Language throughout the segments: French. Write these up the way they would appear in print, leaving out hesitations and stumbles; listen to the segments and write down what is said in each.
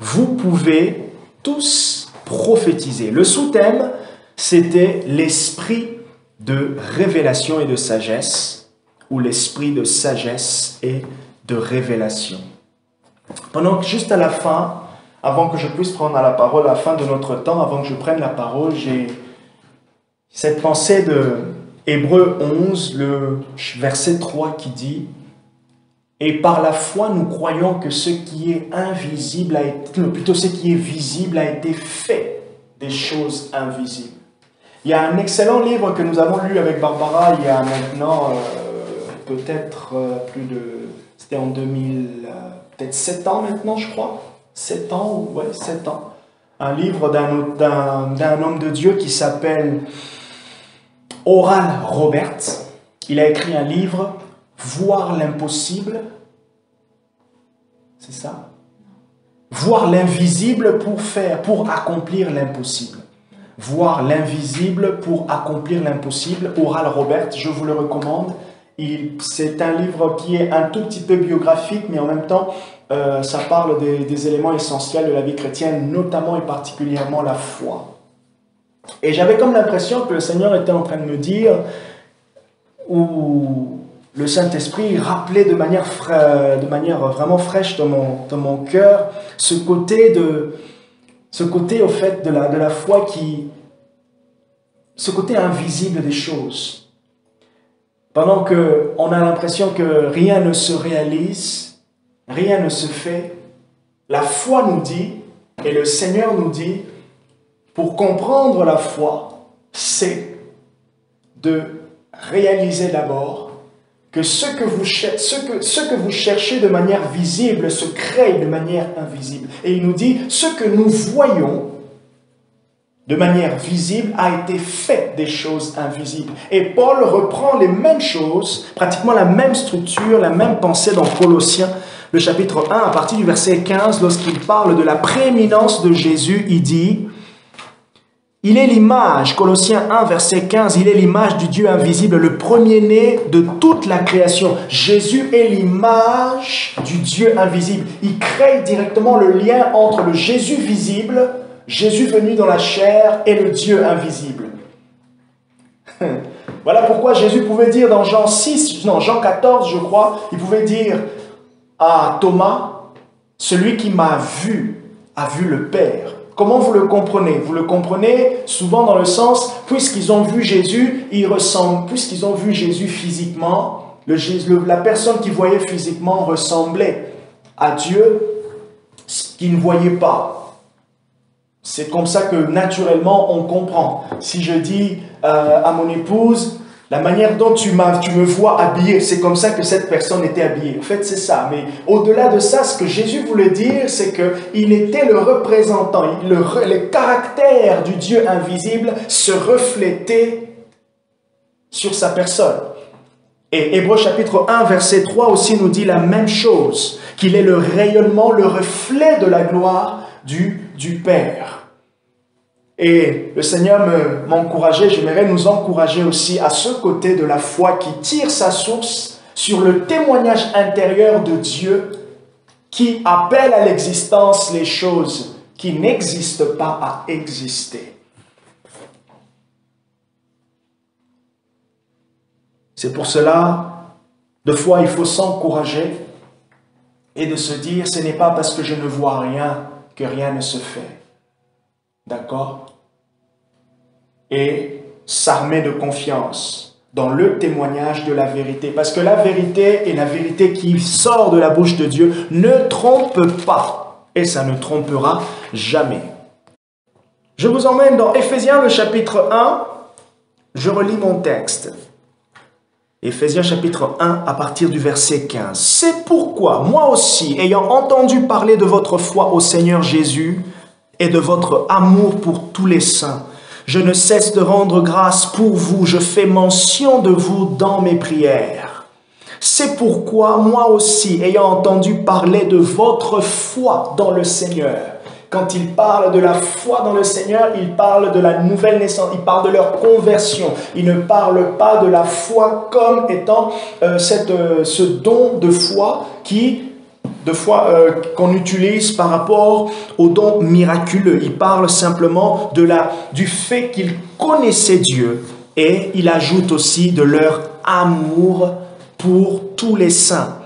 vous pouvez tous prophétiser. Le sous-thème, c'était l'esprit de révélation et de sagesse, ou l'esprit de sagesse et de révélation. Pendant que juste à la fin, avant que je puisse prendre la parole, à la fin de notre temps, avant que je prenne la parole, j'ai cette pensée de Hébreux 11, le verset 3 qui dit « Et par la foi, nous croyons que ce qui est invisible a été, plutôt ce qui est visible a été fait des choses invisibles. » Il y a un excellent livre que nous avons lu avec Barbara il y a maintenant peut-être plus de... C'était en 2000, peut-être 7 ans maintenant, je crois. 7 ans, ouais, 7 ans. Un livre d'un homme de Dieu qui s'appelle Oral Roberts. Il a écrit un livre, Voir l'impossible. C'est ça? Voir l'invisible pour accomplir l'impossible. Voir l'invisible pour accomplir l'impossible. Oral Roberts, je vous le recommande. C'est un livre qui est un tout petit peu biographique, mais en même temps, ça parle des éléments essentiels de la vie chrétienne, notamment et particulièrement la foi. Et j'avais comme l'impression que le Seigneur était en train de me dire, ou le Saint-Esprit rappelait de manière vraiment fraîche dans mon cœur, ce côté au fait de la foi ce côté invisible des choses. Pendant qu'on a l'impression que rien ne se réalise, rien ne se fait, la foi nous dit, et le Seigneur nous dit, pour comprendre la foi, c'est de réaliser d'abord que ce que vous cherchez de manière visible se crée de manière invisible. Et il nous dit, ce que nous voyons de manière visible a été fait des choses invisibles. Et Paul reprend les mêmes choses, pratiquement la même structure, la même pensée dans Colossiens, le chapitre 1, à partir du verset 15, lorsqu'il parle de la prééminence de Jésus, il dit, il est l'image, Colossiens 1, verset 15, il est l'image du Dieu invisible, le premier-né de toute la création. Jésus est l'image du Dieu invisible. Il crée directement le lien entre le Jésus visible, Jésus venu dans la chair, et le Dieu invisible. Voilà pourquoi Jésus pouvait dire dans Jean 14, je crois, il pouvait dire à Thomas, celui qui m'a vu, a vu le Père. Comment vous le comprenez? Vous le comprenez souvent dans le sens, puisqu'ils ont vu Jésus, ils ressemblent, puisqu'ils ont vu Jésus physiquement, la personne qui voyait physiquement ressemblait à Dieu, ce qu'ils ne voyaient pas. C'est comme ça que naturellement on comprend. Si je dis à mon épouse, la manière dont tu me vois habillé, c'est comme ça que cette personne était habillée. En fait, c'est ça. Mais au-delà de ça, ce que Jésus voulait dire, c'est qu'il était le représentant. Le caractère du Dieu invisible se reflétait sur sa personne. Et Hébreux chapitre 1, verset 3 aussi nous dit la même chose, qu'il est le rayonnement, le reflet de la gloire du Père. Et le Seigneur m'encourageait, j'aimerais nous encourager aussi à ce côté de la foi qui tire sa source sur le témoignage intérieur de Dieu qui appelle à l'existence les choses qui n'existent pas à exister. C'est pour cela, de fois, il faut s'encourager et de se dire, ce n'est pas parce que je ne vois rien que rien ne se fait. D'accord? Et s'armer de confiance dans le témoignage de la vérité. Parce que la vérité et la vérité qui sort de la bouche de Dieu ne trompe pas. Et ça ne trompera jamais. Je vous emmène dans Éphésiens le chapitre 1. Je relis mon texte. Éphésiens chapitre 1 à partir du verset 15. C'est pourquoi, moi aussi, ayant entendu parler de votre foi au Seigneur Jésus, et de votre amour pour tous les saints. Je ne cesse de rendre grâce pour vous, je fais mention de vous dans mes prières. C'est pourquoi moi aussi, ayant entendu parler de votre foi dans le Seigneur, quand il parle de la foi dans le Seigneur, il parle de la nouvelle naissance, il parle de leur conversion. Il ne parle pas de la foi comme étant ce don de foi qui de fois qu'on utilise par rapport aux dons miraculeux. Il parle simplement du fait qu'ils connaissaient Dieu et il ajoute aussi de leur amour pour tous les saints.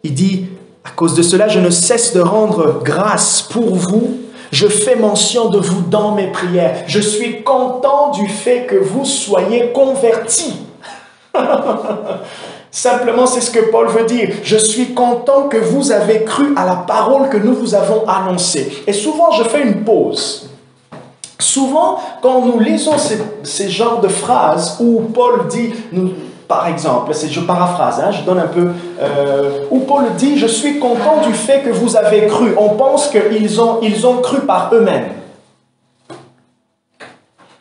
Il dit, à cause de cela, je ne cesse de rendre grâce pour vous. Je fais mention de vous dans mes prières. Je suis content du fait que vous soyez convertis. Simplement, c'est ce que Paul veut dire. Je suis content que vous avez cru à la parole que nous vous avons annoncée. Et souvent, je fais une pause. Souvent, quand nous lisons ces genres de phrases où Paul dit, par exemple, je paraphrase, je donne un peu, où Paul dit, je suis content du fait que vous avez cru. On pense qu'ils ont cru par eux-mêmes.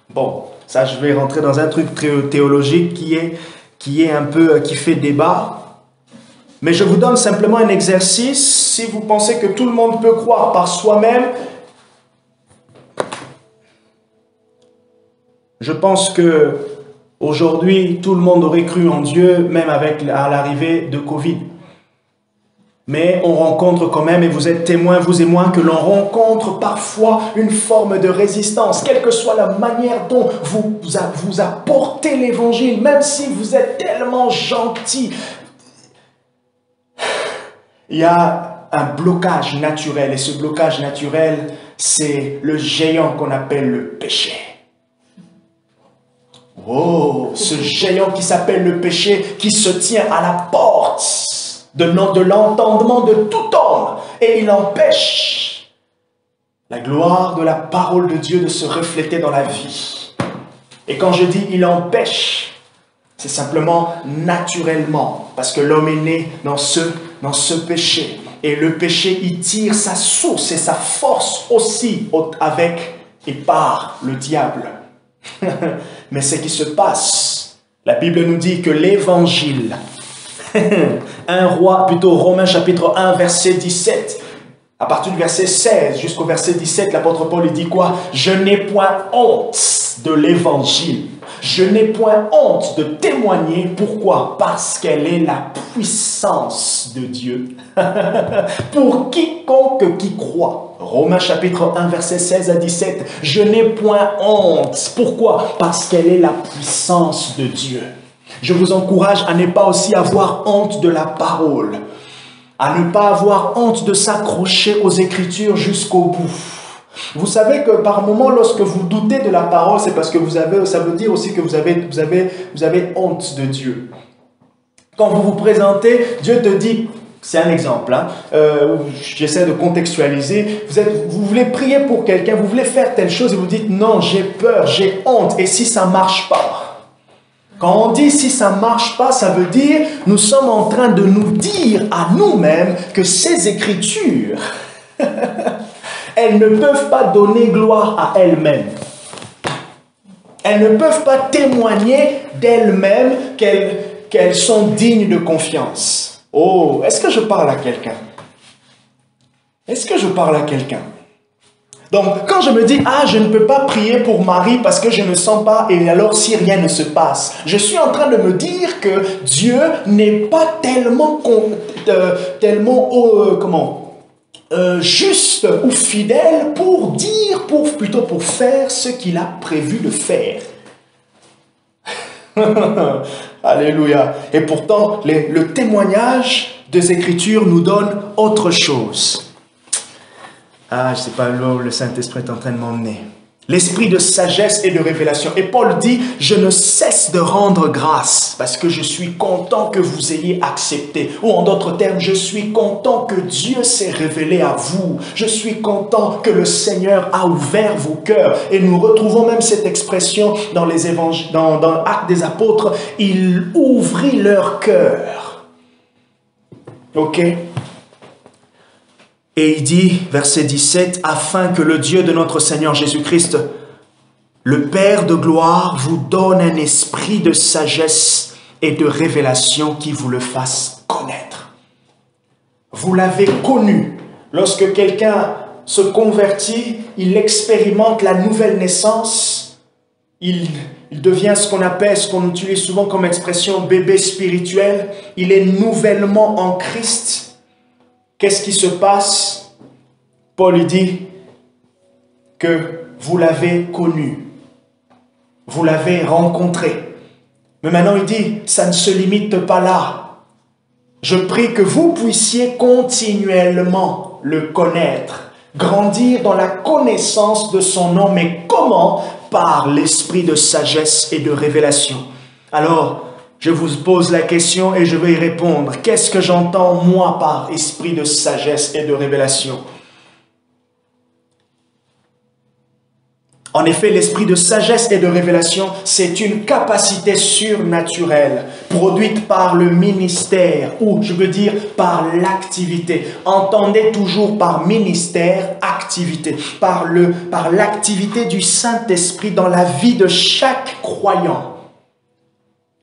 Bon, ça je vais rentrer dans un truc théologique qui fait débat. Mais je vous donne simplement un exercice. Si vous pensez que tout le monde peut croire par soi-même, je pense que aujourd'hui, tout le monde aurait cru en Dieu, même à l'arrivée de Covid. Mais on rencontre quand même, et vous êtes témoins, vous et moi, que l'on rencontre parfois une forme de résistance, quelle que soit la manière dont vous apportez l'évangile, même si vous êtes tellement gentil. Il y a un blocage naturel, et ce blocage naturel, c'est le géant qu'on appelle le péché. Oh, ce géant qui s'appelle le péché, qui se tient à la porte de l'entendement de tout homme, et il empêche la gloire de la parole de Dieu de se refléter dans la vie. Et quand je dis il empêche, c'est simplement naturellement, parce que l'homme est né dans ce péché. Et le péché, il tire sa source et sa force aussi avec et par le diable. Mais ce qui se passe, la Bible nous dit que l'évangile, Romains chapitre 1, verset 17, à partir du verset 16 jusqu'au verset 17, l'apôtre Paul il dit quoi? Je n'ai point honte de l'évangile. Je n'ai point honte de témoigner. Pourquoi? Parce qu'elle est la puissance de Dieu pour quiconque qui croit. Romains chapitre 1, verset 16 à 17. Je n'ai point honte. Pourquoi? Parce qu'elle est la puissance de Dieu. Je vous encourage à ne pas aussi avoir honte de la parole, à ne pas avoir honte de s'accrocher aux Écritures jusqu'au bout. Vous savez que par moment, lorsque vous doutez de la parole, c'est parce que ça veut dire aussi que vous avez honte de Dieu. Quand vous vous présentez, Dieu te dit, c'est un exemple, j'essaie de contextualiser, vous voulez prier pour quelqu'un, vous voulez faire telle chose et vous dites, non, j'ai peur, j'ai honte, et si ça ne marche pas? Quand on dit si ça ne marche pas, ça veut dire nous sommes en train de nous dire à nous-mêmes que ces Écritures, elles ne peuvent pas donner gloire à elles-mêmes. Elles ne peuvent pas témoigner d'elles-mêmes qu'elles sont dignes de confiance. Oh, est-ce que je parle à quelqu'un? Est-ce que je parle à quelqu'un? Donc, quand je me dis, je ne peux pas prier pour Marie parce que je ne sens pas, et alors si rien ne se passe, je suis en train de me dire que Dieu n'est pas tellement juste ou fidèle pour plutôt pour faire ce qu'il a prévu de faire. Alléluia. Et pourtant, le témoignage des Écritures nous donne autre chose. Je ne sais pas, le Saint-Esprit est en train de m'emmener. L'esprit de sagesse et de révélation. Et Paul dit, je ne cesse de rendre grâce parce que je suis content que vous ayez accepté. Ou en d'autres termes, je suis content que Dieu s'est révélé à vous. Je suis content que le Seigneur a ouvert vos cœurs. Et nous retrouvons même cette expression dans les évangiles, dans l'Acte des Apôtres. Il ouvrit leur cœur. Ok? Et il dit, verset 17, « Afin que le Dieu de notre Seigneur Jésus-Christ, le Père de gloire, vous donne un esprit de sagesse et de révélation qui vous le fasse connaître. » Vous l'avez connu. Lorsque quelqu'un se convertit, il expérimente la nouvelle naissance. Il devient ce qu'on utilise souvent comme expression bébé spirituel. Il est nouvellement en Christ. qu'est-ce qui se passe? Paul dit que vous l'avez connu, vous l'avez rencontré. Mais maintenant il dit, ça ne se limite pas là. Je prie que vous puissiez continuellement le connaître, grandir dans la connaissance de son nom. Mais comment? Par l'esprit de sagesse et de révélation. Alors, je vous pose la question et je vais y répondre. Qu'est-ce que j'entends, moi, par esprit de sagesse et de révélation? En effet, l'esprit de sagesse et de révélation, c'est une capacité surnaturelle produite par le ministère, ou je veux dire par l'activité. Entendez toujours par ministère, activité, par l'activité du Saint-Esprit dans la vie de chaque croyant.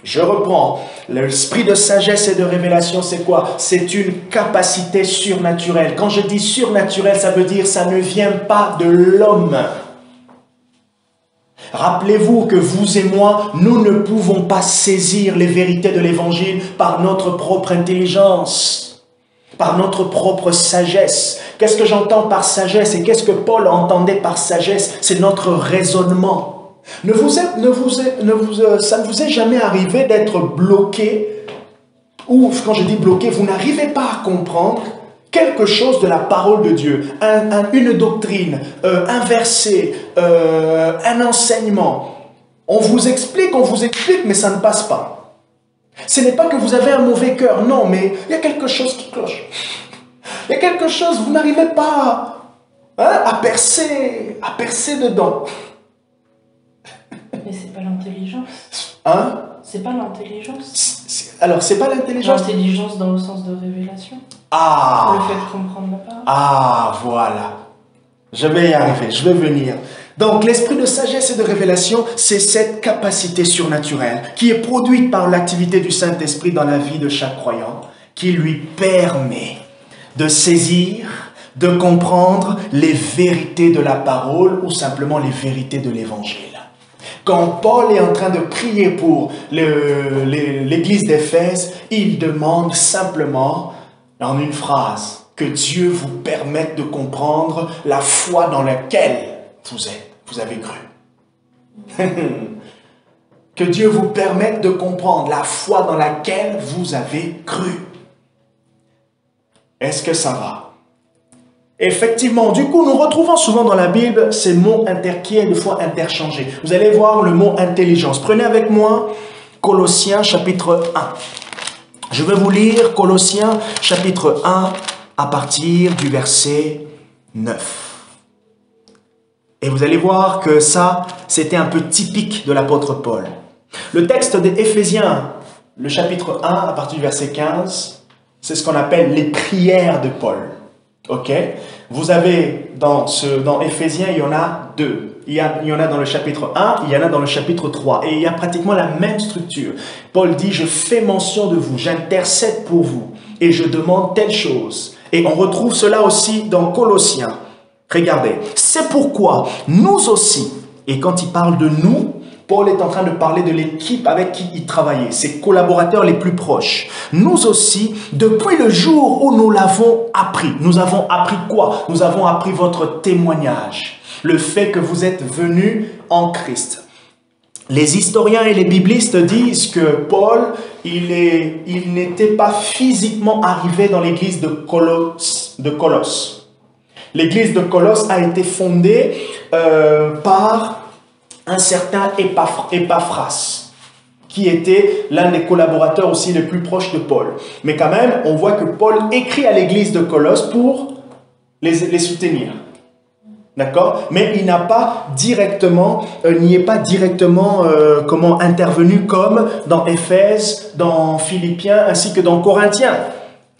Je reprends, l'esprit de sagesse et de révélation, c'est quoi? C'est une capacité surnaturelle. Quand je dis surnaturelle, ça veut dire ça ne vient pas de l'homme. Rappelez-vous que vous et moi, nous ne pouvons pas saisir les vérités de l'Évangile par notre propre intelligence, par notre propre sagesse. Qu'est-ce que j'entends par sagesse et qu'est-ce que Paul entendait par sagesse? C'est notre raisonnement. Ça ne vous est jamais arrivé d'être bloqué, ou quand je dis bloqué, vous n'arrivez pas à comprendre quelque chose de la parole de Dieu, une doctrine, un verset, un enseignement. On vous explique, mais ça ne passe pas. Ce n'est pas que vous avez un mauvais cœur, non, mais il y a quelque chose qui cloche. Il y a quelque chose, vous n'arrivez pas à percer dedans. Mais c'est pas l'intelligence. Hein? C'est pas l'intelligence. Alors, c'est pas l'intelligence. L'intelligence dans le sens de révélation. Ah! Le fait de comprendre la parole. Ah, voilà. Je vais y arriver, je vais venir. Donc, l'esprit de sagesse et de révélation, c'est cette capacité surnaturelle qui est produite par l'activité du Saint-Esprit dans la vie de chaque croyant, qui lui permet de saisir, de comprendre les vérités de la parole ou simplement les vérités de l'Évangile. Quand Paul est en train de prier pour l'église d'Éphèse, il demande simplement, en une phrase, que Dieu vous permette de comprendre la foi dans laquelle vous avez cru. Que Dieu vous permette de comprendre la foi dans laquelle vous avez cru. Est-ce que ça va? Effectivement, du coup, nous retrouvons souvent dans la Bible ces mots qui est des fois interchangés. Vous allez voir le mot intelligence. Prenez avec moi Colossiens chapitre 1. Je vais vous lire Colossiens chapitre 1 à partir du verset 9. Et vous allez voir que ça, c'était un peu typique de l'apôtre Paul. Le texte d'Éphésiens, le chapitre 1 à partir du verset 15, c'est ce qu'on appelle les prières de Paul. Ok? Vous avez dans Éphésiens, il y en a deux. Il y en a dans le chapitre 1, il y en a dans le chapitre 3. Et il y a pratiquement la même structure. Paul dit, je fais mention de vous, j'intercède pour vous et je demande telle chose. Et on retrouve cela aussi dans Colossiens. Regardez, c'est pourquoi nous aussi, et quand il parle de nous, Paul est en train de parler de l'équipe avec qui il travaillait, ses collaborateurs les plus proches. Nous aussi, depuis le jour où nous l'avons appris. Nous avons appris quoi? Nous avons appris votre témoignage. Le fait que vous êtes venus en Christ. Les historiens et les biblistes disent que Paul, il n'était pas physiquement arrivé dans l'église de Colosse. L'église de Colosse a été fondée par un certain Épaphras, qui était l'un des collaborateurs aussi les plus proches de Paul. Mais quand même, on voit que Paul écrit à l'église de Colosse pour les soutenir. D'accord? Mais il n'a pas directement, n'y est pas directement intervenu comme dans Éphèse, dans Philippiens, ainsi que dans Corinthiens.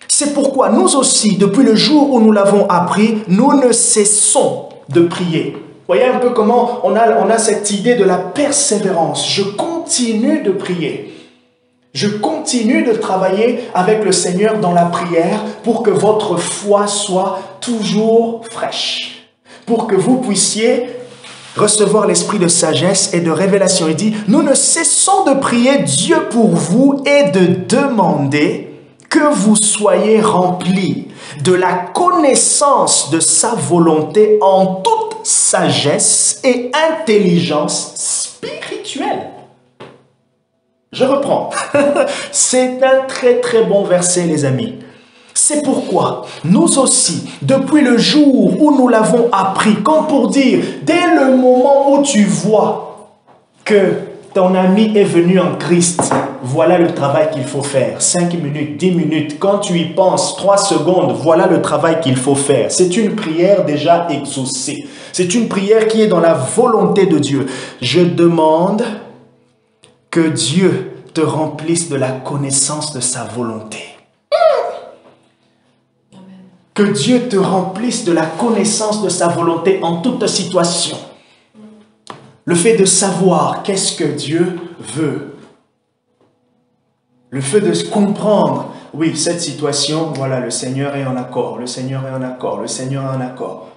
C'est pourquoi nous aussi, depuis le jour où nous l'avons appris, nous ne cessons de prier. Voyez un peu comment on a cette idée de la persévérance. Je continue de prier. Je continue de travailler avec le Seigneur dans la prière pour que votre foi soit toujours fraîche. Pour que vous puissiez recevoir l'esprit de sagesse et de révélation. Il dit, nous ne cessons de prier Dieu pour vous et de demander que vous soyez remplis de la connaissance de sa volonté en toute sagesse et intelligence spirituelle. Je reprends. C'est un très très bon verset, les amis. C'est pourquoi nous aussi, depuis le jour où nous l'avons appris, comme pour dire, dès le moment où tu vois que ton ami est venu en Christ, voilà le travail qu'il faut faire. 5 minutes, 10 minutes, quand tu y penses, 3 secondes, voilà le travail qu'il faut faire. C'est une prière déjà exaucée. C'est une prière qui est dans la volonté de Dieu. Je demande que Dieu te remplisse de la connaissance de sa volonté. Que Dieu te remplisse de la connaissance de sa volonté en toute situation. Le fait de savoir qu'est-ce que Dieu veut. Le fait de comprendre, oui, cette situation, voilà, le Seigneur est en accord, le Seigneur est en accord, le Seigneur est en accord.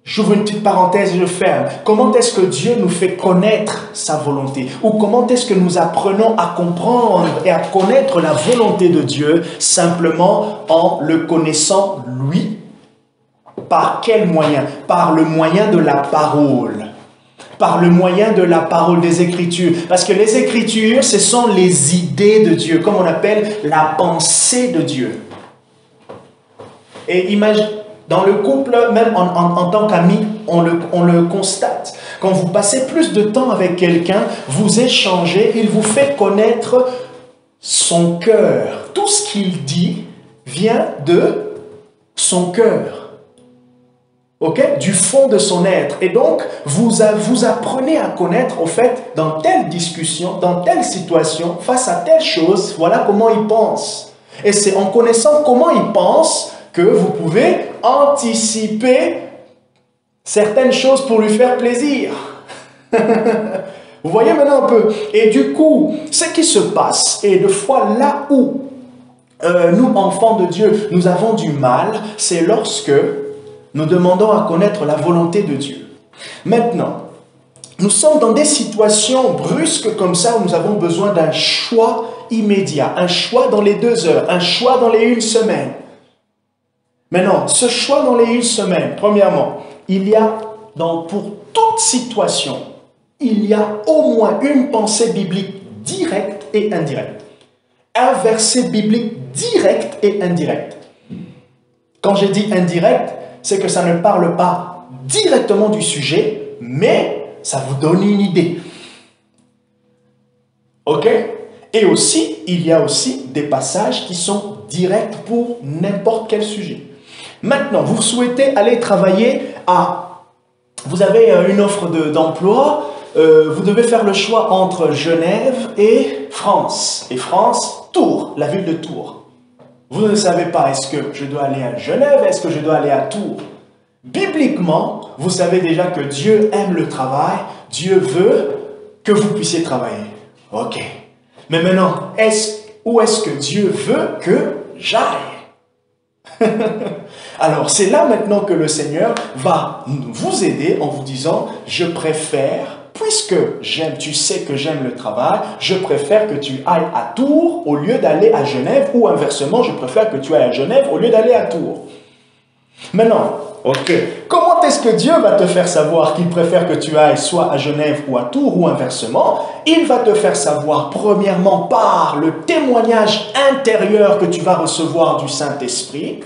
J'ouvre une petite parenthèse et je ferme. Comment est-ce que Dieu nous fait connaître sa volonté? Ou comment est-ce que nous apprenons à comprendre et à connaître la volonté de Dieu simplement en le connaissant lui? Par quel moyen? Par le moyen de la parole. Par le moyen de la parole des Écritures. Parce que les Écritures, ce sont les idées de Dieu, comme on appelle la pensée de Dieu. Et imagine, dans le couple, même en tant qu'amis, on le constate. Quand vous passez plus de temps avec quelqu'un, vous échangez, il vous fait connaître son cœur. Tout ce qu'il dit vient de son cœur. Ok? Du fond de son être. Et donc, vous apprenez à connaître, au fait, dans telle discussion, dans telle situation, face à telle chose, voilà comment il pense. Et c'est en connaissant comment il pense que vous pouvez anticiper certaines choses pour lui faire plaisir. Vous voyez maintenant un peu. Et du coup, ce qui se passe, et de fois là où nous, enfants de Dieu, nous avons du mal, c'est lorsque nous demandons à connaître la volonté de Dieu. Maintenant, nous sommes dans des situations brusques comme ça où nous avons besoin d'un choix immédiat, un choix dans les 2 heures, un choix dans les 1 semaine. Maintenant, ce choix dans les 1 semaine, premièrement, il y a, pour toute situation, il y a au moins une pensée biblique directe et indirecte. Un verset biblique direct et indirect. Quand je dis indirect, c'est que ça ne parle pas directement du sujet, mais ça vous donne une idée. Ok? Et aussi, il y a aussi des passages qui sont directs pour n'importe quel sujet. Maintenant, vous souhaitez aller travailler vous avez une offre d'emploi, vous devez faire le choix entre Genève et France. Et France, Tours, la ville de Tours. Vous ne savez pas, est-ce que je dois aller à Genève, est-ce que je dois aller à Tours? Bibliquement, vous savez déjà que Dieu aime le travail, Dieu veut que vous puissiez travailler. Ok. Mais maintenant, où est-ce que Dieu veut que j'aille? Alors, c'est là maintenant que le Seigneur va vous aider en vous disant, je préfère, puisque tu sais que j'aime le travail, je préfère que tu ailles à Tours au lieu d'aller à Genève, ou inversement, je préfère que tu ailles à Genève au lieu d'aller à Tours. Maintenant, ok, comment est-ce que Dieu va te faire savoir qu'il préfère que tu ailles soit à Genève ou à Tours, ou inversement? Il va te faire savoir, premièrement, par le témoignage intérieur que tu vas recevoir du Saint-Esprit,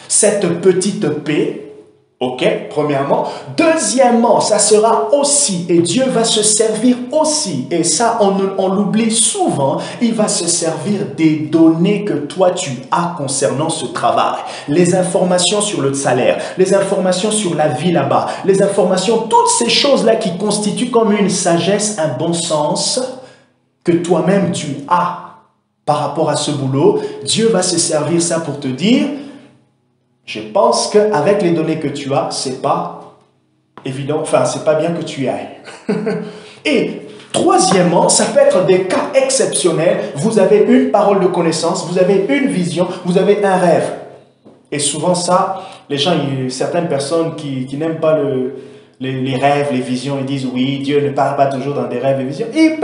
cette petite paix, ok, premièrement. Deuxièmement, ça sera aussi, et Dieu va se servir aussi, et ça on l'oublie souvent, il va se servir des données que toi tu as concernant ce travail. Les informations sur le salaire, les informations sur la vie là-bas, les informations, toutes ces choses-là qui constituent comme une sagesse, un bon sens, que toi-même tu as par rapport à ce boulot. Dieu va se servir ça pour te dire, je pense qu'avec les données que tu as, c'est pas évident, enfin, c'est pas bien que tu y ailles. Et troisièmement, ça peut être des cas exceptionnels. Vous avez une parole de connaissance, vous avez une vision, vous avez un rêve. Et souvent ça, les gens, certaines personnes qui n'aiment pas les rêves, les visions, ils disent oui, Dieu ne parle pas toujours dans des rêves et visions. Il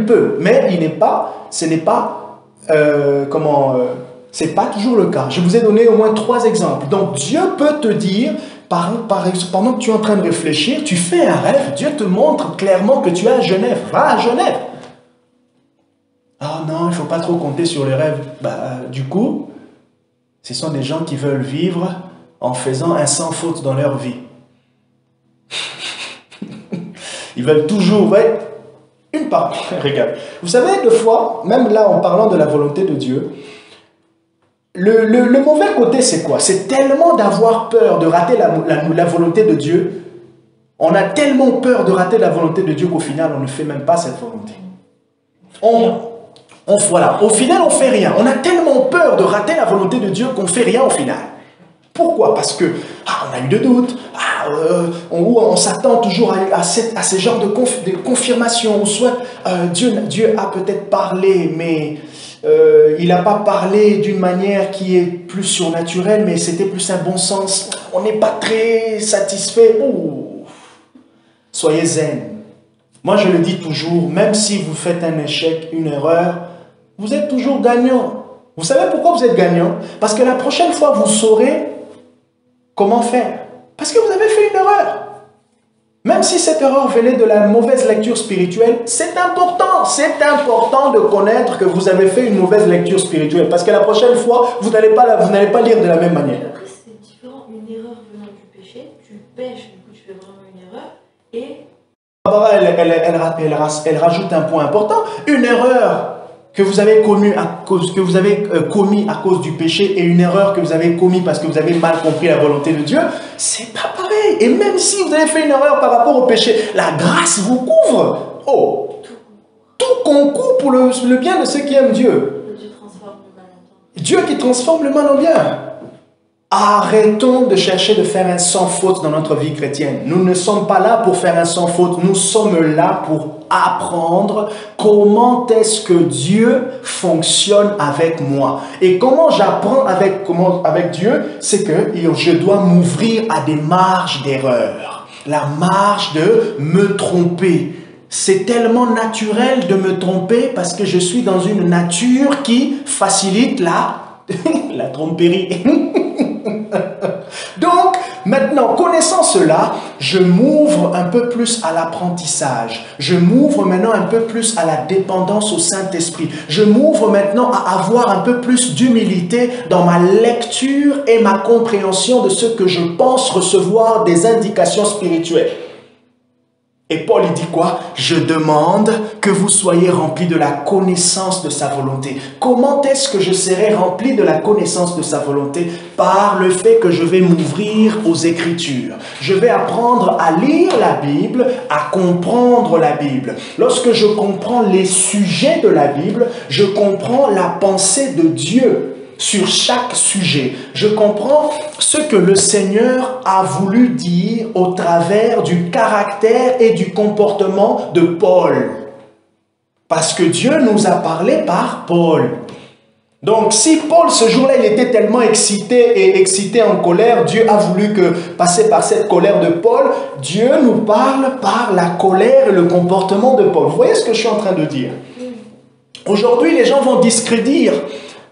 peut, mais ce n'est pas Ce n'est pas toujours le cas. Je vous ai donné au moins 3 exemples. Donc Dieu peut te dire, pendant que tu es en train de réfléchir, tu fais un rêve, Dieu te montre clairement que tu es à Genève. Va à Genève. Ah non, il ne faut pas trop compter sur les rêves. Du coup, ce sont des gens qui veulent vivre en faisant un sans faute dans leur vie. Ils veulent toujours, une part. Regarde. Vous savez, des fois, même là en parlant de la volonté de Dieu, le mauvais côté c'est quoi? C'est tellement d'avoir peur de rater la volonté de Dieu. On a tellement peur de rater la volonté de Dieu qu'au final, on ne fait même pas cette volonté. Voilà, au final, on ne fait rien. On a tellement peur de rater la volonté de Dieu qu'on ne fait rien au final. Pourquoi? Parce que on a eu de doutes, on s'attend toujours à ces genres de confirmation, ou soit Dieu a peut-être parlé, mais il n'a pas parlé d'une manière qui est plus surnaturelle, mais c'était plus un bon sens. On n'est pas très satisfait. Soyez zen. Moi, je le dis toujours, même si vous faites un échec, une erreur, vous êtes toujours gagnant. Vous savez pourquoi vous êtes gagnant? Parce que la prochaine fois, vous saurez comment faire. Parce que vous avez fait une erreur. Même si cette erreur venait de la mauvaise lecture spirituelle, c'est important. C'est important de connaître que vous avez fait une mauvaise lecture spirituelle. Parce que la prochaine fois, vous n'allez pas lire de la même manière. Après, c'est différent. Une erreur venant du péché, tu pêches, du coup, tu fais vraiment une erreur. Et Elle rajoute un point important. Une erreur que vous avez commis à cause du péché et une erreur que vous avez commis parce que vous avez mal compris la volonté de Dieu, c'est pas pareil. Et même si vous avez fait une erreur par rapport au péché, la grâce vous couvre. Tout concourt pour le bien de ceux qui aiment Dieu. Dieu transforme le mal en bien. Dieu qui transforme le mal en bien. Arrêtons de chercher de faire un sans faute dans notre vie chrétienne. Nous ne sommes pas là pour faire un sans faute. Nous sommes là pour apprendre comment est-ce que Dieu fonctionne avec moi. Et comment j'apprends avec Dieu, c'est que je dois m'ouvrir à des marges d'erreur. La marge de me tromper. C'est tellement naturel de me tromper parce que je suis dans une nature qui facilite la tromperie. Donc, maintenant, connaissant cela, je m'ouvre un peu plus à l'apprentissage. Je m'ouvre maintenant un peu plus à la dépendance au Saint-Esprit. Je m'ouvre maintenant à avoir un peu plus d'humilité dans ma lecture et ma compréhension de ce que je pense recevoir des indications spirituelles. Et Paul, il dit quoi? Je demande que vous soyez remplis de la connaissance de sa volonté. Comment est-ce que je serai rempli de la connaissance de sa volonté? Par le fait que je vais m'ouvrir aux Écritures. Je vais apprendre à lire la Bible, à comprendre la Bible. Lorsque je comprends les sujets de la Bible, je comprends la pensée de Dieu sur chaque sujet. Je comprends ce que le Seigneur a voulu dire au travers du caractère et du comportement de Paul. Parce que Dieu nous a parlé par Paul. Donc si Paul ce jour-là il était tellement excité en colère, Dieu a voulu passer par cette colère de Paul. Dieu nous parle par la colère et le comportement de Paul. Vous voyez ce que je suis en train de dire? Aujourd'hui les gens vont discrédire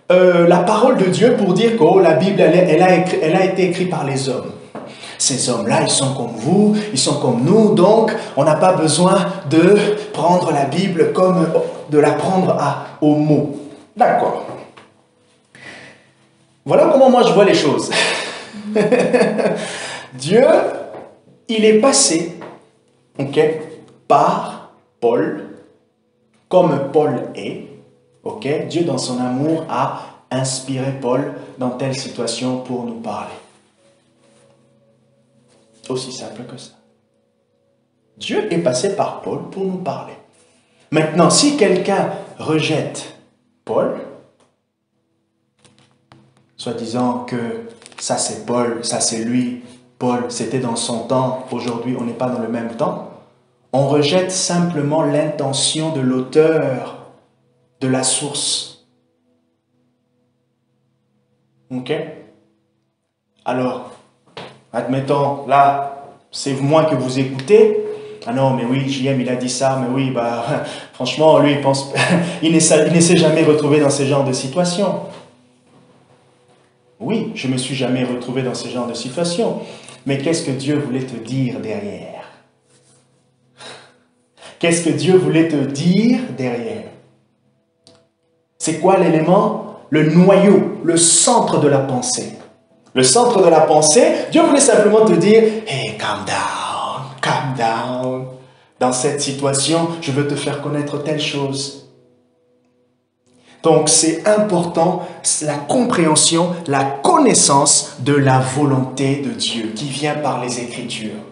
la parole de Dieu pour dire que la Bible, elle a été écrite par les hommes. Ces hommes-là, ils sont comme vous, ils sont comme nous, donc on n'a pas besoin de prendre la Bible de la prendre au mot. D'accord. Voilà comment moi je vois les choses. Dieu, il est passé, par Paul, comme Paul est. Dieu, dans son amour, a inspiré Paul dans telle situation pour nous parler. Aussi simple que ça. Dieu est passé par Paul pour nous parler. Maintenant, si quelqu'un rejette Paul, soit disant que ça c'est Paul, ça c'est lui, Paul c'était dans son temps, aujourd'hui on n'est pas dans le même temps, on rejette simplement l'intention de l'auteur de la source. Alors, admettons, là, c'est moi que vous écoutez. Ah non, mais oui, JM, il a dit ça, mais oui, franchement, lui, il ne s'est jamais retrouvé dans ce genre de situation. Oui, je ne me suis jamais retrouvé dans ce genre de situation. Mais qu'est-ce que Dieu voulait te dire derrière? Qu'est-ce que Dieu voulait te dire derrière? C'est quoi l'élément? Le noyau, le centre de la pensée. Le centre de la pensée, Dieu voulait simplement te dire, hey, calm down, calm down. Dans cette situation, je veux te faire connaître telle chose. Donc c'est important, la compréhension, la connaissance de la volonté de Dieu qui vient par les Écritures.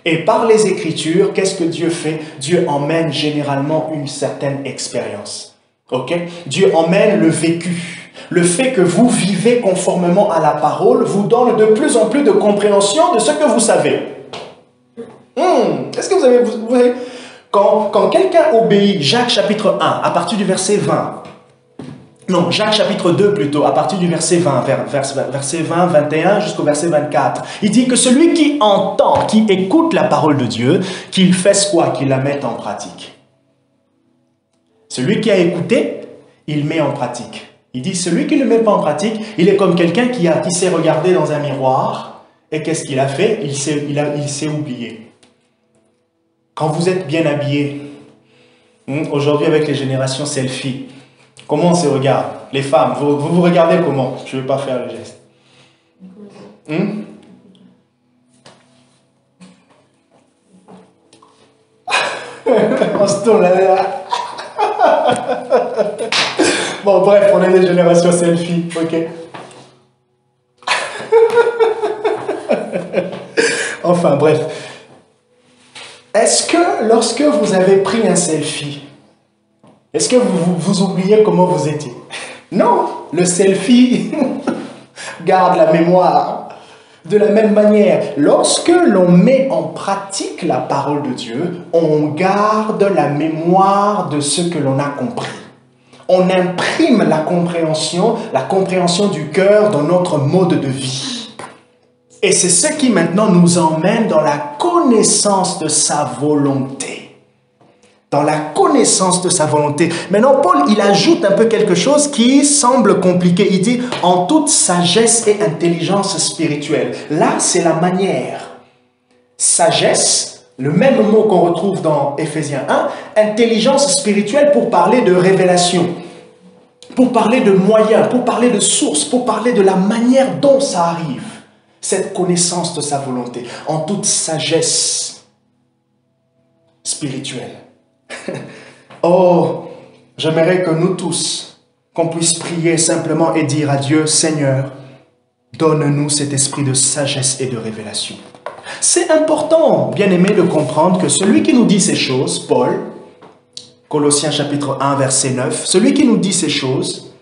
Et par les Écritures, qu'est-ce que Dieu fait? Dieu emmène généralement une certaine expérience. Okay? Dieu emmène le vécu. Le fait que vous vivez conformément à la parole vous donne de plus en plus de compréhension de ce que vous savez. Est-ce que vous avez... Quand quelqu'un obéit, Jacques chapitre 1, à partir du verset 20, non, Jacques chapitre 2 plutôt, à partir du verset 20, verset 20, 21 jusqu'au verset 24, il dit que celui qui entend, qui écoute la parole de Dieu, qu'il fasse quoi? Qu'il la mette en pratique. Celui qui a écouté, il met en pratique. Il dit, celui qui ne le met pas en pratique, il est comme quelqu'un qui s'est regardé dans un miroir, et qu'est-ce qu'il a fait? Il s'est oublié. Quand vous êtes bien habillé, aujourd'hui avec les générations selfie, comment on se regarde? Les femmes, vous regardez comment? Je ne vais pas faire le geste. On se tourne là. Bon, bref, on est des générations selfie, ok. Enfin, bref. Est-ce que lorsque vous avez pris un selfie, est-ce que vous oubliez comment vous étiez? Non, le selfie garde la mémoire. De la même manière, lorsque l'on met en pratique la parole de Dieu, on garde la mémoire de ce que l'on a compris. On imprime la compréhension du cœur dans notre mode de vie. Et c'est ce qui maintenant nous emmène dans la connaissance de sa volonté. Dans la connaissance de sa volonté. Maintenant, Paul, il ajoute un peu quelque chose qui semble compliqué. Il dit, en toute sagesse et intelligence spirituelle. Là, c'est la manière. Sagesse, le même mot qu'on retrouve dans Éphésiens 1, intelligence spirituelle pour parler de révélation, pour parler de moyens, pour parler de source, pour parler de la manière dont ça arrive. Cette connaissance de sa volonté, en toute sagesse spirituelle. Oh, j'aimerais que nous tous, qu'on puisse prier simplement et dire à Dieu, Seigneur, donne-nous cet esprit de sagesse et de révélation. C'est important, bien-aimé, de comprendre que celui qui nous dit ces choses, Paul, Colossiens chapitre 1, verset 9, celui qui nous dit ces choses,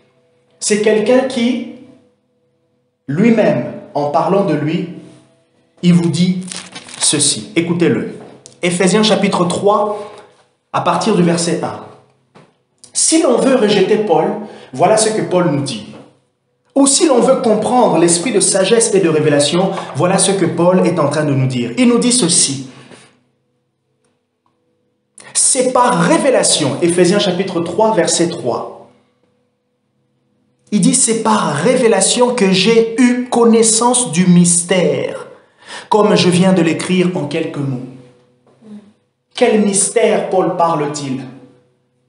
c'est quelqu'un qui, lui-même, en parlant de lui, il vous dit ceci. Écoutez-le. Éphésiens chapitre 3, à partir du verset 1. Si l'on veut rejeter Paul, voilà ce que Paul nous dit. Ou si l'on veut comprendre l'esprit de sagesse et de révélation, voilà ce que Paul est en train de nous dire. Il nous dit ceci. C'est par révélation, Éphésiens chapitre 3, verset 3. Il dit, c'est par révélation que j'ai eu connaissance du mystère, comme je viens de l'écrire en quelques mots. Quel mystère Paul parle-t-il?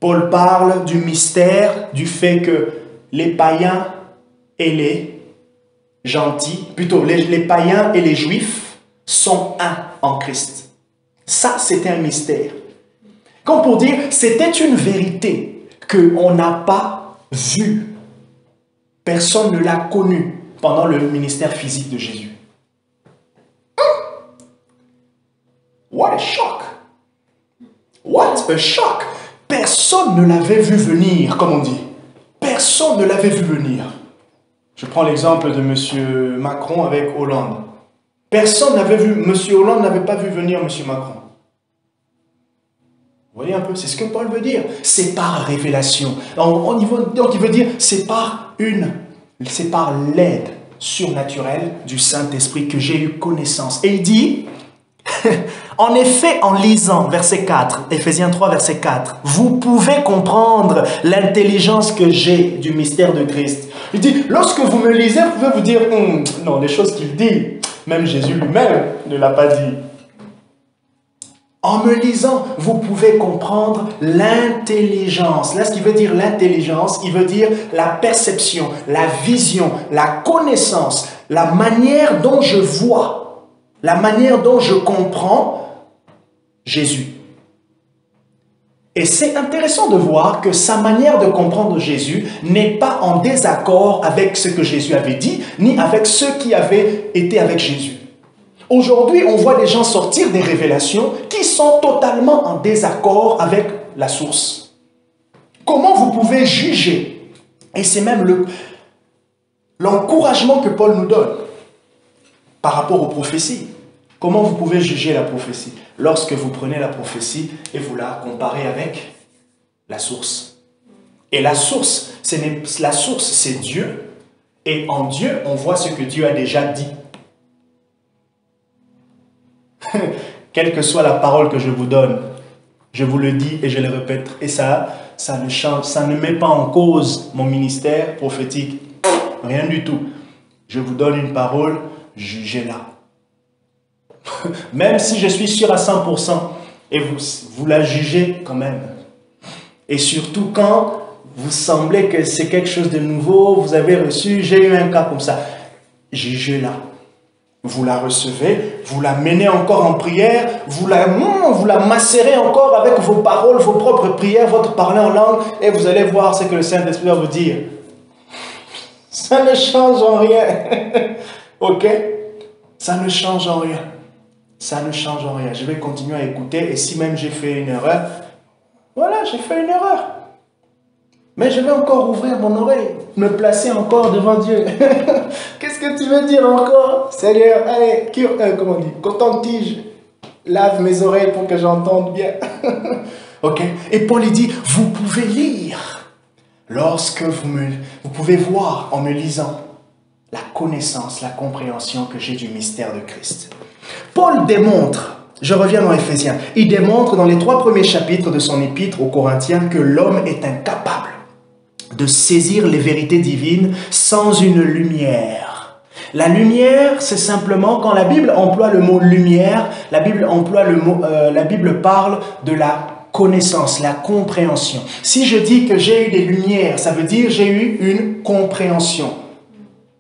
Paul parle du mystère du fait que les païens et les gentils, plutôt les païens et les juifs sont un en Christ. Ça, c'était un mystère. Comme pour dire, c'était une vérité qu'on n'a pas vue. Personne ne l'a connue pendant le ministère physique de Jésus. What a shock! What a shock! Personne ne l'avait vu venir, comme on dit. Personne ne l'avait vu venir. Je prends l'exemple de M. Macron avec Hollande. Personne n'avait vu, M. Hollande n'avait pas vu venir M. Macron. Vous voyez un peu, c'est ce que Paul veut dire. C'est par révélation. Donc il veut dire, c'est par l'aide surnaturelle du Saint-Esprit que j'ai eu connaissance. Et il dit, en effet, en lisant, verset 4, Éphésiens 3, verset 4, vous pouvez comprendre l'intelligence que j'ai du mystère de Christ. Il dit, lorsque vous me lisez, vous pouvez vous dire, non, les choses qu'il dit, même Jésus lui-même ne l'a pas dit. En me lisant, vous pouvez comprendre l'intelligence. Là, ce qui veut dire l'intelligence, il veut dire la perception, la vision, la connaissance, la manière dont je vois, la manière dont je comprends Jésus. Et c'est intéressant de voir que sa manière de comprendre Jésus n'est pas en désaccord avec ce que Jésus avait dit, ni avec ceux qui avaient été avec Jésus. Aujourd'hui, on voit des gens sortir des révélations qui sont totalement en désaccord avec la source. Comment vous pouvez juger? Et c'est même l'encouragement que Paul nous donne par rapport aux prophéties. Comment vous pouvez juger la prophétie? Lorsque vous prenez la prophétie et vous la comparez avec la source. Et la source, c'est Dieu. Et en Dieu, on voit ce que Dieu a déjà dit. Quelle que soit la parole que je vous donne, je vous le dis et je le répète. Et ça ne change, ça ne met pas en cause mon ministère prophétique. Rien du tout. Je vous donne une parole, jugez-la. Même si je suis sûr à 100%, et vous la jugez quand même. Et surtout quand vous semblez que c'est quelque chose de nouveau, vous avez reçu, j'ai eu un cas comme ça. Jugez-la. Vous la recevez, vous la menez encore en prière, vous la macérez encore avec vos paroles, vos propres prières, votre parler en langue, et vous allez voir ce que le Saint-Esprit va vous dire. Ça ne change en rien. Ok? Ça ne change en rien. Ça ne change en rien. Je vais continuer à écouter, et si même j'ai fait une erreur, voilà, j'ai fait une erreur. Mais je vais encore ouvrir mon oreille, me placer encore devant Dieu. Qu'est-ce que tu veux dire encore? Seigneur, allez, comment on dit? Coton-tige, lave mes oreilles pour que j'entende bien. Ok? Et Paul il dit, vous pouvez lire. Lorsque vous pouvez voir en me lisant la connaissance, la compréhension que j'ai du mystère de Christ. Paul démontre, je reviens dans Éphésiens, il démontre dans les 3 premiers chapitres de son épître aux Corinthiens que l'homme est incapable de saisir les vérités divines sans une lumière. La lumière, c'est simplement, quand la Bible emploie le mot lumière, la Bible parle de la connaissance, la compréhension. Si je dis que j'ai eu des lumières, ça veut dire j'ai eu une compréhension,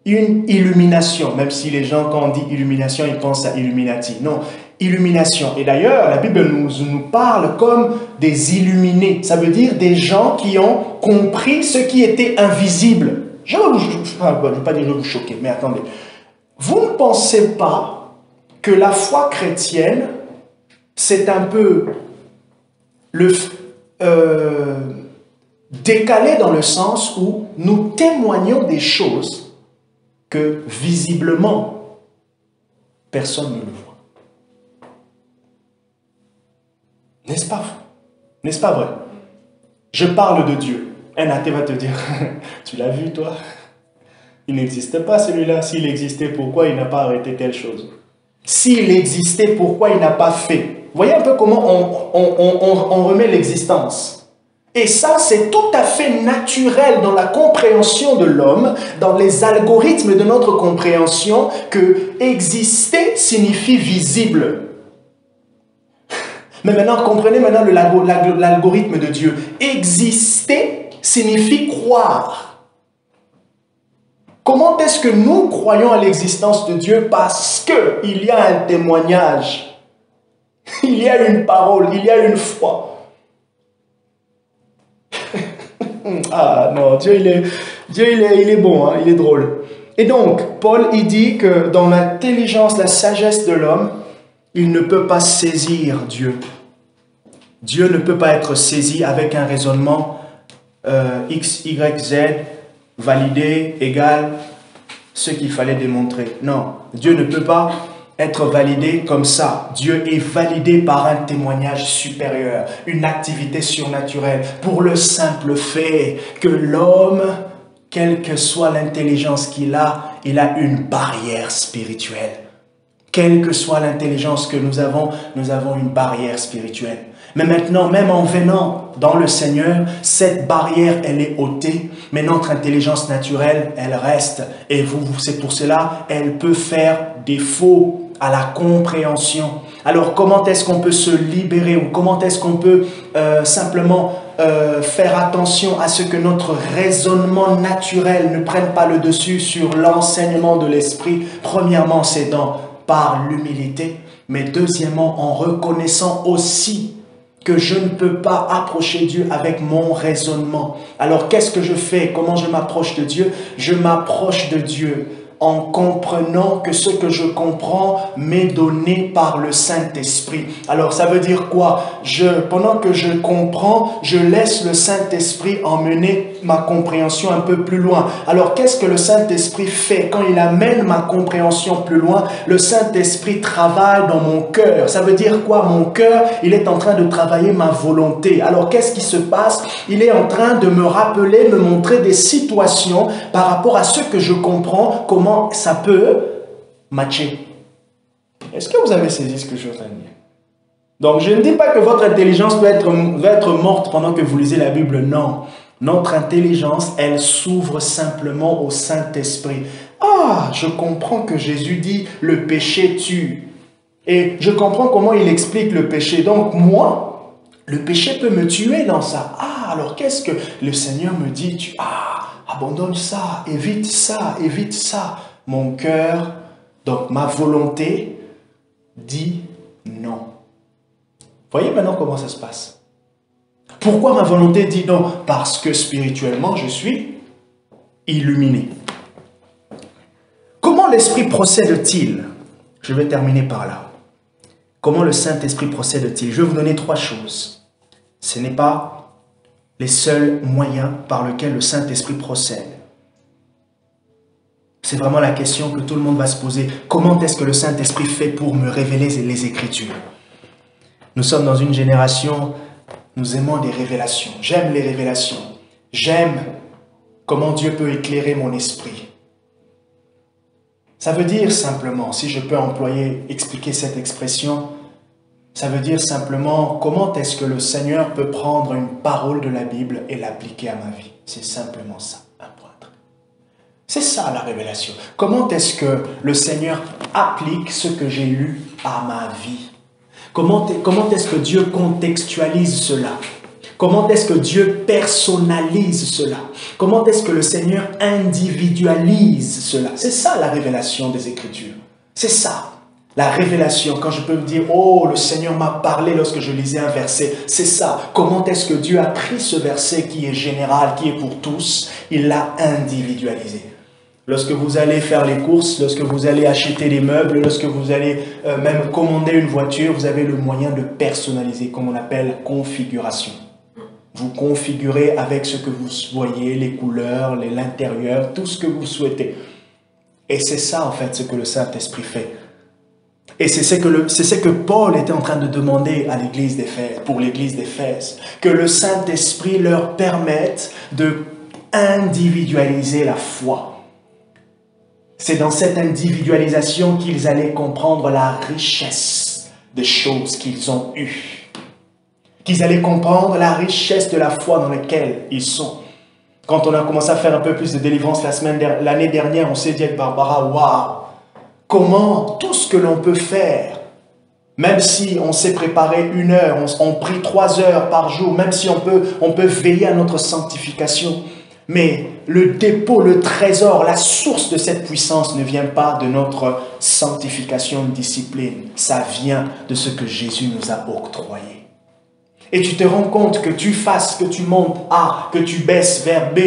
une illumination, même si les gens, quand on dit illumination, ils pensent à Illuminati. Non, illumination. Et d'ailleurs, la Bible nous parle comme des illuminés. Ça veut dire des gens qui ont compris ce qui était invisible. Je ne vais pas dire je vais vous choquer, mais attendez. Vous ne pensez pas que la foi chrétienne, c'est un peu décalé dans le sens où nous témoignons des choses que visiblement personne ne le voit. N'est-ce pas? N'est-ce pas vrai? Je parle de Dieu. Un athée va te dire, tu l'as vu toi? Il n'existe pas celui-là. S'il existait, pourquoi il n'a pas arrêté telle chose? S'il existait, pourquoi il n'a pas fait? Voyez un peu comment on remet l'existence. Et ça, c'est tout à fait naturel dans la compréhension de l'homme, dans les algorithmes de notre compréhension, que exister signifie visible. Mais maintenant, comprenez maintenant l'algorithme de Dieu. Exister signifie croire. Comment est-ce que nous croyons à l'existence de Dieu? Parce qu'il y a un témoignage. Il y a une parole, il y a une foi. Ah non, Dieu il est bon, hein, il est drôle. Et donc, Paul il dit que dans l'intelligence, la sagesse de l'homme, il ne peut pas saisir Dieu. Dieu ne peut pas être saisi avec un raisonnement X, Y, Z, validé, égal, ce qu'il fallait démontrer. Non, Dieu ne peut pas être validé comme ça. Dieu est validé par un témoignage supérieur, une activité surnaturelle, pour le simple fait que l'homme, quelle que soit l'intelligence qu'il a, il a une barrière spirituelle. Quelle que soit l'intelligence que nous avons une barrière spirituelle. Mais maintenant, même en venant dans le Seigneur, cette barrière, elle est ôtée. Mais notre intelligence naturelle, elle reste. Et c'est pour cela, elle peut faire défaut à la compréhension. Alors, comment est-ce qu'on peut se libérer ou comment est-ce qu'on peut simplement faire attention à ce que notre raisonnement naturel ne prenne pas le dessus sur l'enseignement de l'Esprit? Premièrement, c'est par l'humilité, mais deuxièmement, en reconnaissant aussi que je ne peux pas approcher Dieu avec mon raisonnement. Alors, qu'est-ce que je fais? Comment je m'approche de Dieu? Je m'approche de Dieu en comprenant que ce que je comprends m'est donné par le Saint-Esprit. Alors, ça veut dire quoi? Pendant que je comprends, je laisse le Saint-Esprit emmener ma compréhension un peu plus loin. Alors, qu'est-ce que le Saint-Esprit fait? Quand il amène ma compréhension plus loin, le Saint-Esprit travaille dans mon cœur. Ça veut dire quoi? Mon cœur, il est en train de travailler ma volonté. Alors, qu'est-ce qui se passe? Il est en train de me rappeler, me montrer des situations par rapport à ce que je comprends, comment ça peut matcher. Est-ce que vous avez saisi ce que je suis en train de dire? Donc, je ne dis pas que votre intelligence va être morte pendant que vous lisez la Bible. Non. Notre intelligence, elle s'ouvre simplement au Saint-Esprit. Ah, je comprends que Jésus dit « le péché tue ». Et je comprends comment il explique le péché. Donc, moi, le péché peut me tuer dans ça. Ah, alors qu'est-ce que le Seigneur me dit? Abandonne ça, évite ça, évite ça. Mon cœur, donc ma volonté, dit non. Voyez maintenant comment ça se passe. Pourquoi ma volonté dit non? Parce que spirituellement, je suis illuminé. Comment l'Esprit procède-t-il? Je vais terminer par là. Comment le Saint-Esprit procède-t-il? Je vais vous donner 3 choses. Ce n'est pas les seuls moyens par lesquels le Saint-Esprit procède. C'est vraiment la question que tout le monde va se poser. Comment est-ce que le Saint-Esprit fait pour me révéler les Écritures? Nous sommes dans une génération, nous aimons des révélations. J'aime les révélations. J'aime comment Dieu peut éclairer mon esprit. Ça veut dire simplement, si je peux expliquer cette expression, ça veut dire simplement comment est-ce que le Seigneur peut prendre une parole de la Bible et l'appliquer à ma vie. C'est simplement ça, un point. C'est ça la révélation. Comment est-ce que le Seigneur applique ce que j'ai lu à ma vie? Comment est-ce que Dieu contextualise cela? Comment est-ce que Dieu personnalise cela? Comment est-ce que le Seigneur individualise cela? C'est ça la révélation des Écritures. C'est ça. La révélation, quand je peux me dire, oh, le Seigneur m'a parlé lorsque je lisais un verset, c'est ça. Comment est-ce que Dieu a pris ce verset qui est général, qui est pour tous, il l'a individualisé. Lorsque vous allez faire les courses, lorsque vous allez acheter des meubles, lorsque vous allez même commander une voiture, vous avez le moyen de personnaliser, comme on appelle configuration. Vous configurez avec ce que vous voyez, les couleurs, l'intérieur, tout ce que vous souhaitez. Et c'est ça en fait ce que le Saint-Esprit fait. Et c'est ce que Paul était en train de demander à l'église d'Éphèse, pour l'église d'Éphèse, que le Saint-Esprit leur permette de individualiser la foi. C'est dans cette individualisation qu'ils allaient comprendre la richesse des choses qu'ils ont eues. Qu'ils allaient comprendre la richesse de la foi dans laquelle ils sont. Quand on a commencé à faire un peu plus de délivrance l'année dernière, on s'est dit avec Barbara, waouh, comment tout ce que l'on peut faire, même si on s'est préparé 1 heure, on prie 3 heures par jour, même si on peut veiller à notre sanctification, mais le dépôt, le trésor, la source de cette puissance ne vient pas de notre sanctification, discipline. Ça vient de ce que Jésus nous a octroyé. Et tu te rends compte que tu fasses, que tu montes A, que tu baisses vers B,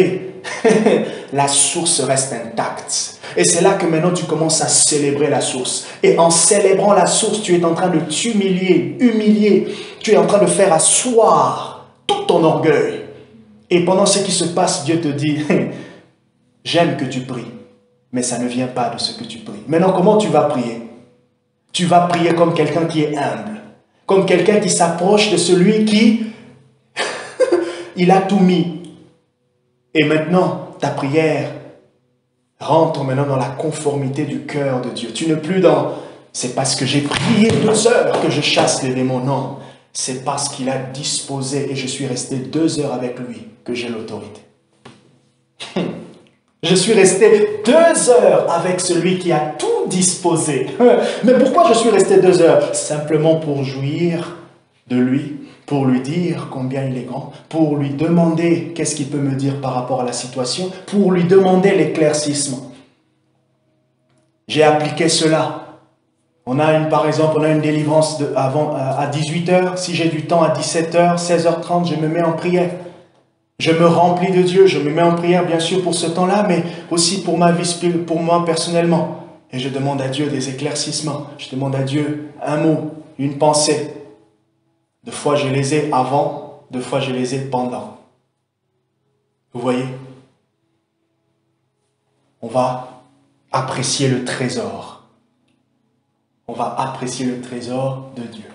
la source reste intacte. Et c'est là que maintenant tu commences à célébrer la source. Et en célébrant la source, tu es en train de humilier. Tu es en train de faire asseoir tout ton orgueil. Et pendant ce qui se passe, Dieu te dit, j'aime que tu pries, mais ça ne vient pas de ce que tu pries. Maintenant, comment tu vas prier? Tu vas prier comme quelqu'un qui est humble, comme quelqu'un qui s'approche de celui qui, il a tout mis. Et maintenant, ta prière rentre maintenant dans la conformité du cœur de Dieu. Tu n'es plus dans, c'est parce que j'ai prié 2 heures que je chasse les démons. Non, c'est parce qu'il a disposé et je suis resté 2 heures avec lui que j'ai l'autorité. Je suis resté 2 heures avec celui qui a tout disposé. Mais pourquoi je suis resté 2 heures? Simplement pour jouir de lui, pour lui dire combien il est grand, pour lui demander qu'est-ce qu'il peut me dire par rapport à la situation, pour lui demander l'éclaircissement. J'ai appliqué cela. Par exemple, on a une délivrance à 18 heures. Si j'ai du temps à 17 heures, 16h30, je me mets en prière. Je me remplis de Dieu, je me mets en prière bien sûr pour ce temps-là, mais aussi pour ma vie, pour moi personnellement. Et je demande à Dieu des éclaircissements. Je demande à Dieu un mot, une pensée. 2 fois je les ai avant, 2 fois je les ai pendant. Vous voyez? On va apprécier le trésor. On va apprécier le trésor de Dieu.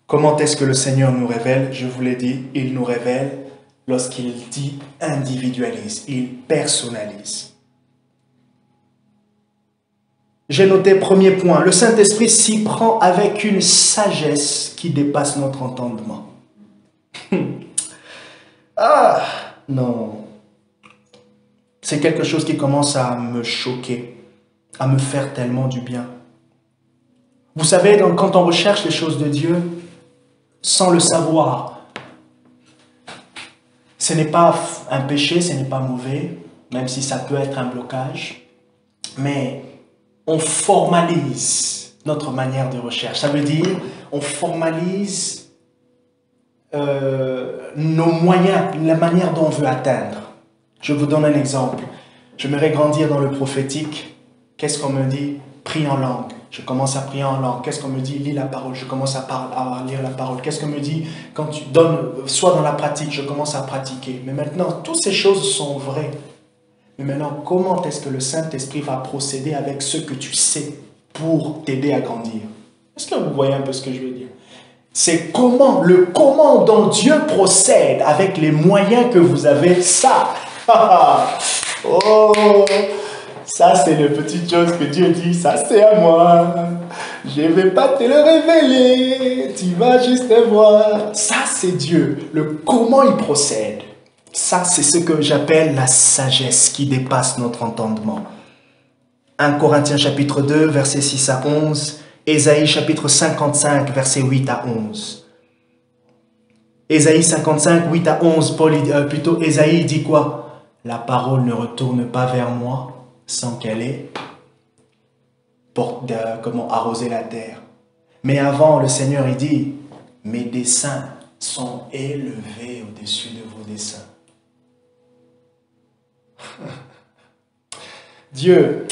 Comment est-ce que le Seigneur nous révèle? Je vous l'ai dit, il nous révèle lorsqu'il dit individualise, il personnalise. J'ai noté premier point, le Saint-Esprit s'y prend avec une sagesse qui dépasse notre entendement. Ah, non. C'est quelque chose qui commence à me choquer, à me faire tellement du bien. Vous savez, donc, quand on recherche les choses de Dieu, sans le savoir, ce n'est pas un péché, ce n'est pas mauvais, même si ça peut être un blocage, mais on formalise notre manière de recherche. Ça veut dire, on formalise nos moyens, la manière dont on veut atteindre. Je vous donne un exemple. J'aimerais grandir dans le prophétique. Qu'est-ce qu'on me dit? Prie en langue. Je commence à prier en langue. Qu'est-ce qu'on me dit? Lis la parole. Je commence à lire la parole. Qu'est-ce qu'on me dit? Quand tu donnes, sois dans la pratique, je commence à pratiquer. Mais maintenant, toutes ces choses sont vraies. Mais maintenant, comment est-ce que le Saint-Esprit va procéder avec ce que tu sais pour t'aider à grandir? Est-ce que vous voyez un peu ce que je veux dire? C'est le comment dont Dieu procède avec les moyens que vous avez, ça. Oh, ça c'est les petites choses que Dieu dit, ça c'est à moi. Je ne vais pas te le révéler, tu vas juste voir. Ça c'est Dieu, le comment il procède. Ça c'est ce que j'appelle la sagesse qui dépasse notre entendement. 1 Corinthiens chapitre 2, versets 6 à 11. Ésaïe chapitre 55, versets 8 à 11. Ésaïe 55, 8 à 11, Ésaïe dit quoi? La parole ne retourne pas vers moi sans qu'elle ait arrosé la terre. Mais avant, le Seigneur, il dit, mes desseins sont élevés au-dessus de vos desseins. Dieu,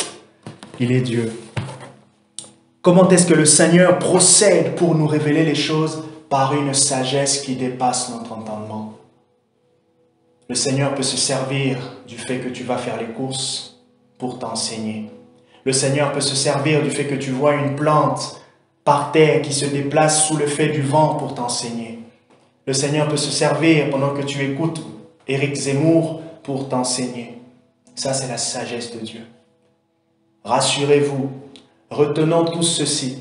il est Dieu. Comment est-ce que le Seigneur procède pour nous révéler les choses? Par une sagesse qui dépasse notre entendement. Le Seigneur peut se servir du fait que tu vas faire les courses pour t'enseigner. Le Seigneur peut se servir du fait que tu vois une plante par terre qui se déplace sous le fait du vent pour t'enseigner. Le Seigneur peut se servir pendant que tu écoutes Éric Zemmour pour t'enseigner. Ça, c'est la sagesse de Dieu. Rassurez-vous, retenons tout ceci.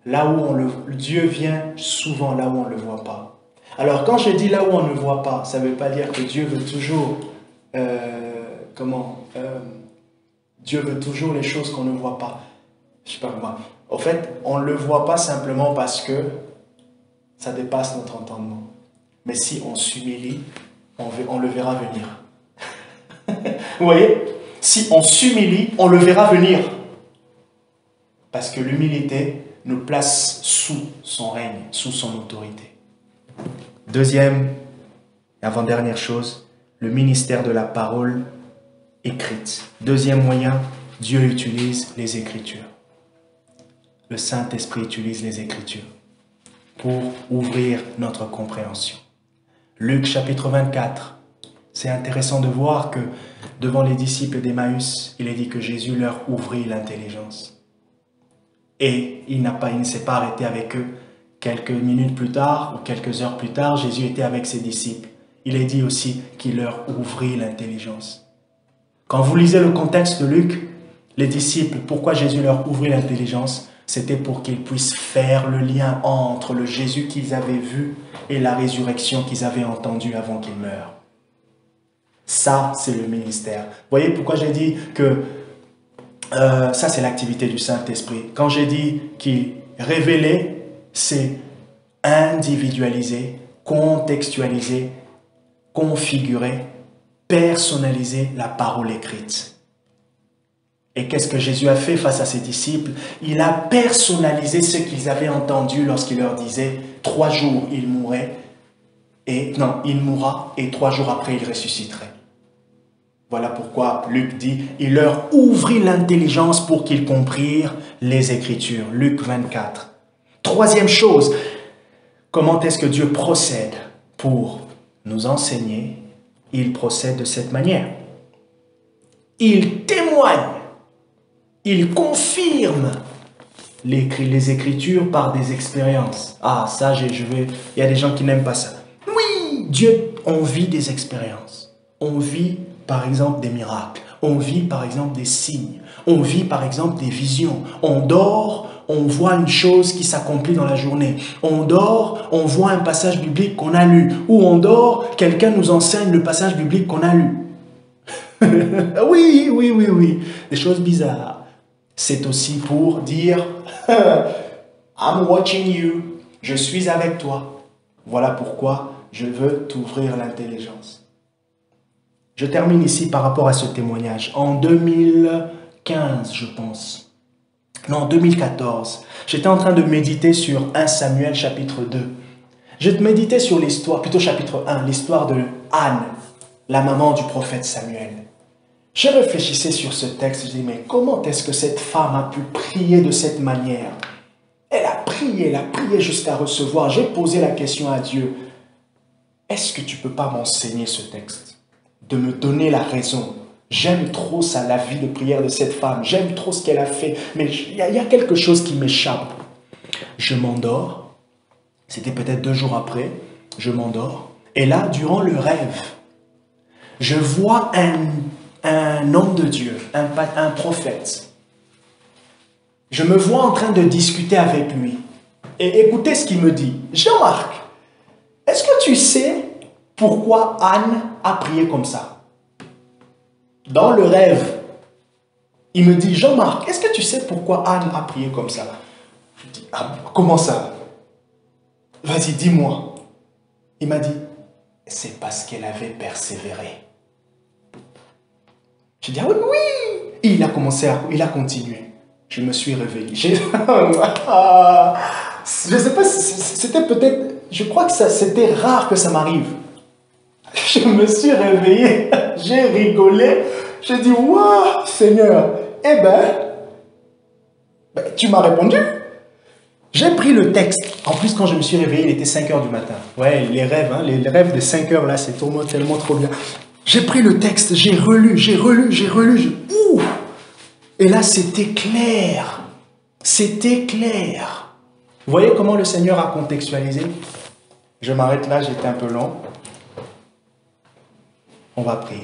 Là où Dieu vient souvent là où on ne le voit pas. Alors quand je dis là où on ne le voit pas, ça ne veut pas dire que Dieu veut toujours Dieu veut toujours les choses qu'on ne voit pas. Je sais pas comment. En fait, on ne le voit pas simplement parce que ça dépasse notre entendement. Mais si on s'humilie, on le verra venir. Vous voyez? Si on s'humilie, on le verra venir. Parce que l'humilité nous place sous son règne, sous son autorité. Deuxième et avant-dernière chose, le ministère de la parole écrite. Deuxième moyen, Dieu utilise les Écritures. Le Saint-Esprit utilise les Écritures pour ouvrir notre compréhension. Luc chapitre 24, c'est intéressant de voir que devant les disciples d'Emmaüs, il est dit que Jésus leur ouvrit l'intelligence. Et il ne s'est pas arrêté avec eux. Quelques minutes plus tard, ou quelques heures plus tard, Jésus était avec ses disciples. Il est dit aussi qu'il leur ouvrit l'intelligence. Quand vous lisez le contexte de Luc, les disciples, pourquoi Jésus leur ouvrit l'intelligence? C'était pour qu'ils puissent faire le lien entre le Jésus qu'ils avaient vu et la résurrection qu'ils avaient entendue avant qu'il meure. Ça, c'est le ministère. Vous voyez pourquoi j'ai dit que ça, c'est l'activité du Saint-Esprit. Quand j'ai dit qu'il révélait, c'est individualiser, contextualiser, configurer, personnaliser la parole écrite. Et qu'est-ce que Jésus a fait face à ses disciples? Il a personnalisé ce qu'ils avaient entendu lorsqu'il leur disait 3 jours il mourrait, il mourra et 3 jours après il ressusciterait. Voilà pourquoi Luc dit, il leur ouvrit l'intelligence pour qu'ils comprirent les Écritures. Luc 24. Troisième chose, comment est-ce que Dieu procède pour nous enseigner? Il procède de cette manière. Il témoigne, il confirme les Écritures par des expériences. Ah, ça, il y a des gens qui n'aiment pas ça. Oui, Dieu, on vit des expériences. On vit par exemple des miracles, on vit par exemple des signes, on vit par exemple des visions, on dort, on voit une chose qui s'accomplit dans la journée, on dort, on voit un passage biblique qu'on a lu, ou on dort, quelqu'un nous enseigne le passage biblique qu'on a lu. Oui, des choses bizarres. C'est aussi pour dire I'm watching you, je suis avec toi. Voilà pourquoi je veux t'ouvrir l'intelligence. Je termine ici par rapport à ce témoignage. En 2015, je pense. Non, 2014. J'étais en train de méditer sur 1 Samuel chapitre 2. Je méditais sur l'histoire, plutôt chapitre 1, l'histoire de Anne, la maman du prophète Samuel. Je réfléchissais sur ce texte, je dis, mais comment est-ce que cette femme a pu prier de cette manière? Elle a prié jusqu'à recevoir. J'ai posé la question à Dieu. Est-ce que tu ne peux pas m'enseigner ce texte? De me donner la raison. J'aime trop ça, la vie de prière de cette femme. J'aime trop ce qu'elle a fait. Mais il y a quelque chose qui m'échappe. Je m'endors. C'était peut-être 2 jours après. Je m'endors. Et là, durant le rêve, je vois un homme de Dieu, un prophète. Je me vois en train de discuter avec lui. Et écoutez ce qu'il me dit. Jean-Marc, est-ce que tu sais pourquoi Anne a prié comme ça? Dans le rêve, il me dit, Jean-Marc, est-ce que tu sais pourquoi Anne a prié comme ça? Je dis, ah, comment ça? Vas-y, dis-moi. Il m'a dit, c'est parce qu'elle avait persévéré. Je dis, ah oui. Et il a continué. Je me suis réveillé. Je ne sais pas, c'était peut-être, je crois que c'était rare que ça m'arrive. Je me suis réveillé, j'ai rigolé, j'ai dit, waouh, Seigneur, eh ben, tu m'as répondu. J'ai pris le texte. En plus, quand je me suis réveillé, il était 5 h du matin. Ouais, les rêves, hein, les rêves de 5 h là, c'est tellement trop bien. J'ai pris le texte, j'ai relu. Ouh! Et là, c'était clair. C'était clair. Vous voyez comment le Seigneur a contextualisé? Je m'arrête là, j'étais un peu long. On va prier.